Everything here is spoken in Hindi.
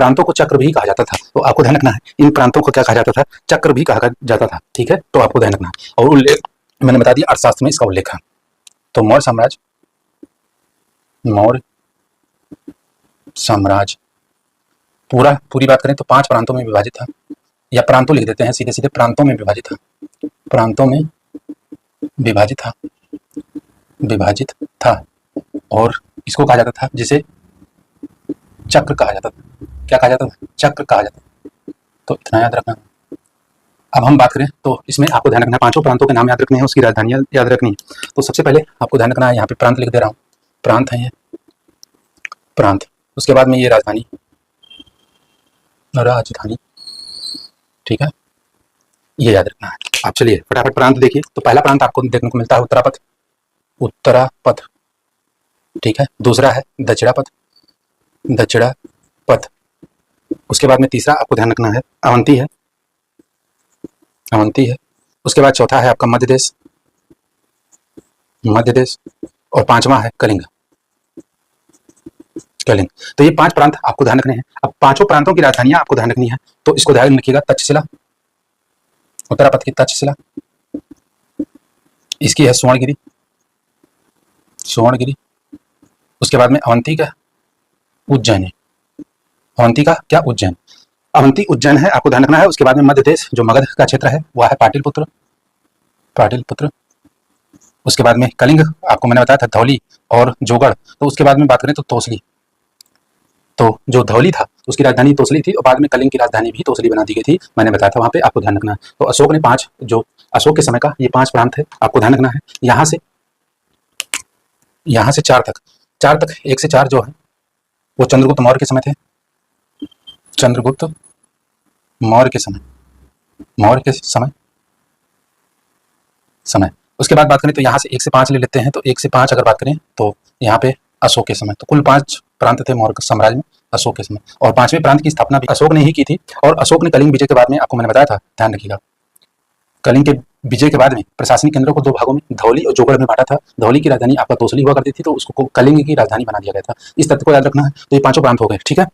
प्रांतों को चक्र भी कहा जाता था। तो आपको ध्यान रखना है इन प्रांतों को क्या कहा जाता था, चक्र भी कहा जाता था। ठीक है, तो आपको ध्यान रखना है। और उल्लेख मैंने बता दिया, अर्थशास्त्र में इसका उल्लेख है। तो मौर्य साम्राज्य पूरी बात करें तो 5 प्रांतों में विभाजित था, या प्रांतों लिख देते हैं सीधे सीधे, प्रांतों में विभाजित था। प्रांतों में विभाजित था और इसको कहा जाता था जिसे चक्र कहा जाता था। क्या कहा जाता था? चक्र कहा जाता था। तो इतना याद रखना। अब हम बात करें तो इसमें आपको ध्यान रखना है, 5 प्रांतों के नाम याद रखने हैं, उसकी राजधानियां याद रखनी है। तो सबसे पहले आपको ध्यान रखना है, यहाँ पे प्रांत लिख दे रहा हूँ, प्रांत है ये प्रांत। उसके बाद में ये राजधानी, ठीक है, ये याद रखना है। आप चलिए फटाफट प्रांत देखिए। तो पहला प्रांत आपको देखने को मिलता है उत्तरापथ, ठीक है। दूसरा है दक्षिणापथ। उसके बाद में तीसरा आपको ध्यान रखना है अवंती है। उसके बाद चौथा है आपका मध्य देश और 5वां है कलिंग। तो ये 5 प्रांत आपको ध्यान रखने हैं। अब 5 प्रांतों की राजधानियां आपको ध्यान रखनी है, तो इसको ध्यान रखिएगा। तक्षशिला, उत्तरापथ की तक्षशिला, इसकी है सुवर्णगिरी। उसके बाद में अवंती का उज्जैन अवंती उज्जैन है, आपको ध्यान रखना है। उसके बाद में मध्य देश जो मगध का क्षेत्र है वह है पाटलिपुत्र। उसके बाद में कलिंग, आपको मैंने बताया था धौली और जोगड़। तो उसके बाद में बात करें तो तोसली, तो जो धौली था उसकी राजधानी तोसली थी और बाद में कलिंग की राजधानी भी तोसली बना दी गई थी, मैंने बताया था वहां पे, आपको ध्यान रखना है। तो अशोक ने 5, जो अशोक के समय का ये 5 प्रांत है, आपको ध्यान रखना है। यहाँ से 4 तक 1 से 4 जो है वो चंद्रगुप्त मौर्य के समय थे। उसके बाद बात करें तो यहाँ से 1 से 5 ले लेते हैं। तो 1 से 5 अगर बात करें तो यहाँ पे अशोक के समय। तो कुल 5 प्रांत थे मौर्य साम्राज्य में अशोक के समय, और 5वें प्रांत की स्थापना भी अशोक ने ही की थी। और अशोक ने कलिंग विजय के बाद में, आपको मैंने बताया था, ध्यान रखिएगा, कलिंग के विजय के बाद में प्रशासनिक केंद्रों को 2 भागों में, धौली और जोगड़ में बांटा था। धौली की राजधानी आपका तोसली हुआ करती थी, तो उसको कलिंग की राजधानी बना दिया गया था। इस तथ्य को याद रखना है। तो ये 5 प्रांत हो गए, ठीक है।